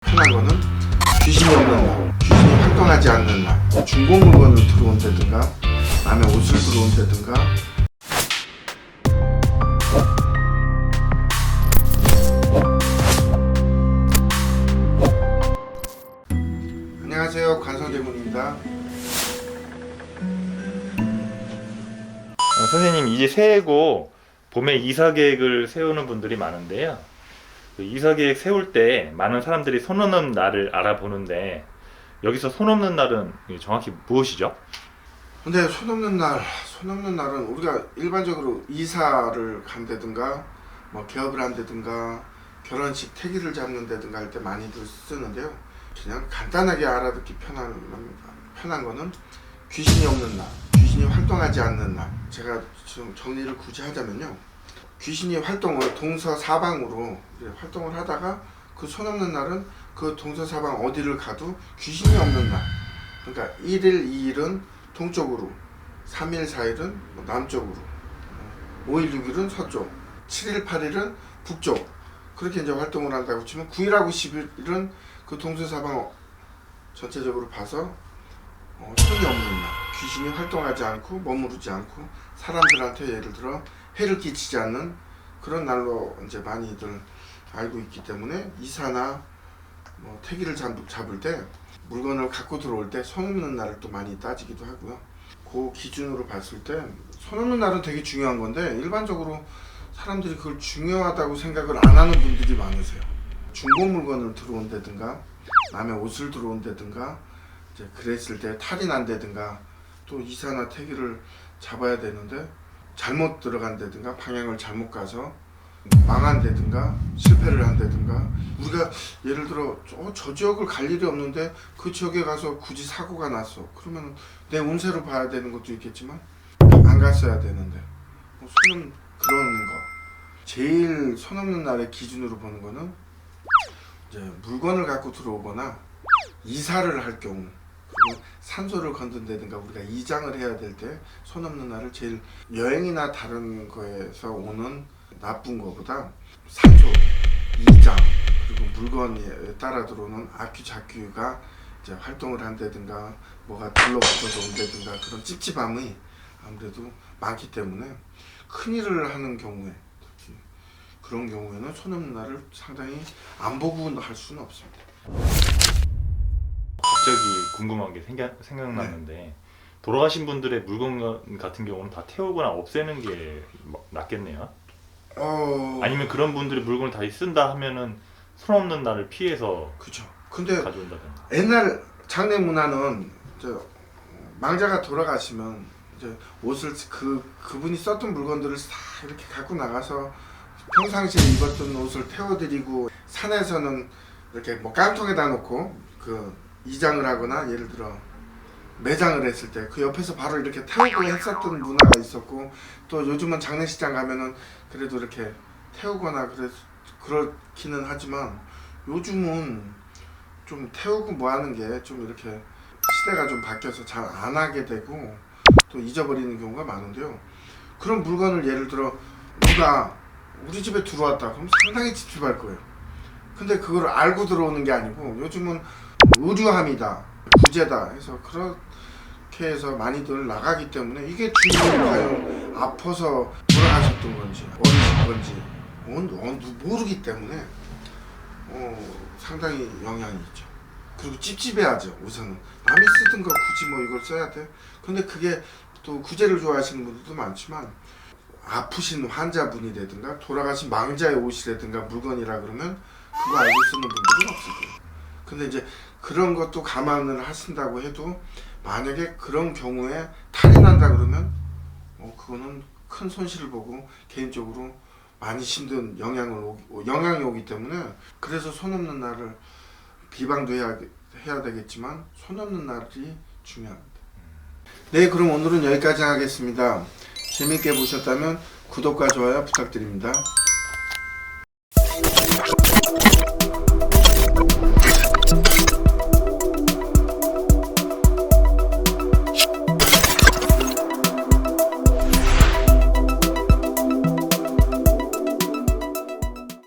흔한 거는 귀신이 없는 날, 귀신이 활동하지 않는 날, 중고 물건을 들어온다든가 남의 옷을 들어온다든가. 안녕하세요, 관성재군입니다. 선생님, 이제 새해고 봄에 이사 계획을 세우는 분들이 많은데요. 그 이사 계획 세울 때 많은 사람들이 손 없는 날을 알아보는데, 여기서 손 없는 날은 정확히 무엇이죠? 근데 손 없는 날은 우리가 일반적으로 이사를 간다든가 뭐 개업을 한다든가 결혼식 태기를 잡는다든가 할 때 많이들 쓰는데요. 그냥 간단하게 알아듣기 편한 거는 귀신이 없는 날, 귀신이 활동하지 않는 날. 제가 좀 정리를 굳이 하자면요, 귀신이 활동을 동서사방으로 활동을 하다가 그 손 없는 날은 그 동서사방 어디를 가도 귀신이 없는 날. 그러니까 1일, 2일은 동쪽으로, 3일, 4일은 남쪽으로, 5일, 6일은 서쪽, 7일, 8일은 북쪽. 그렇게 이제 활동을 한다고 치면 9일하고 10일은 그 동서사방 전체적으로 봐서 손이 없는 날, 귀신이 활동하지 않고 머무르지 않고 사람들한테 예를 들어 해를 끼치지 않는 그런 날로 이제 많이들 알고 있기 때문에 이사나 뭐 태기를 잡을 때 물건을 갖고 들어올 때 손 없는 날을 또 많이 따지기도 하고요. 그 기준으로 봤을 때 손 없는 날은 되게 중요한 건데 일반적으로 사람들이 그걸 중요하다고 생각을 안 하는 분들이 많으세요. 중고 물건을 들어온다든가 남의 옷을 들어온다든가 이제 그랬을 때 탈이 난다든가 또 이사나 태기를 잡아야 되는데 잘못 들어간다든가 방향을 잘못 가서 망한다든가 실패를 한다든가, 우리가 예를 들어 저 지역을 갈 일이 없는데 그 지역에 가서 굳이 사고가 났어. 그러면 내 운세로 봐야 되는 것도 있겠지만 안 갔어야 되는데 손은 그런 거. 제일 손 없는 날의 기준으로 보는 거는 이제 물건을 갖고 들어오거나 이사를 할 경우, 그리고 산소를 건든다든가 우리가 이장을 해야 될 때 손 없는 날을 제일, 여행이나 다른 거에서 오는 나쁜 거보다 산소, 이장, 그리고 물건에 따라 들어오는 악귀, 작귀가 이제 활동을 한다든가 뭐가 둘러붙어서 온다든가 그런 찝찝함이 아무래도 많기 때문에 큰일을 하는 경우에, 특히 그런 경우에는 손 없는 날을 상당히 안 보고 할 수는 없습니다. 갑자기 궁금한 게 생각났는데, 돌아가신 분들의 물건 같은 경우는 다 태우거나 없애는 게 낫겠네요. 아니면 그런 분들이 물건을 다시 쓴다 하면은 손 없는 날을 피해서 그죠. 근데 가져온다든가. 옛날 장례 문화는 망자가 돌아가시면 이제 옷을 그분이 썼던 물건들을 다 이렇게 갖고 나가서 평상시에 입었던 옷을 태워드리고, 산에서는 이렇게 뭐 깡통에다 놓고 그 이장을 하거나 예를 들어 매장을 했을 때 그 옆에서 바로 이렇게 태우고 했었던 문화가 있었고, 또 요즘은 장례식장 가면은 그래도 이렇게 태우거나 그렇기는 하지만 요즘은 좀 태우고 뭐 하는 게 좀 이렇게 시대가 좀 바뀌어서 잘 안 하게 되고 또 잊어버리는 경우가 많은데요. 그런 물건을 예를 들어 누가 우리 집에 들어왔다 그럼 상당히 찝찝할 거예요. 근데 그걸 알고 들어오는 게 아니고 요즘은 의류함이다, 구제다 해서 그렇게 해서 많이들 나가기 때문에 이게 주인이 과연 아파서 돌아가셨던 건지 어디신 건지 모르기 때문에 상당히 영향이 있죠. 그리고 찝찝해하죠. 우선은 남이 쓰던 거 굳이 뭐 이걸 써야 돼? 근데 그게 또 구제를 좋아하시는 분들도 많지만 아프신 환자분이라든가 돌아가신 망자의 옷이라든가 물건이라 그러면 그거 알고 쓰는 분들은 없을 거예요. 근데 이제 그런 것도 감안을 하신다고 해도 만약에 그런 경우에 탈이 난다 그러면 그거는 큰 손실을 보고 개인적으로 많이 힘든 영향이 오기 때문에, 그래서 손 없는 날을 비방도 해야 되겠지만 손 없는 날이 중요합니다. 네, 그럼 오늘은 여기까지 하겠습니다. 재밌게 보셨다면 구독과 좋아요 부탁드립니다.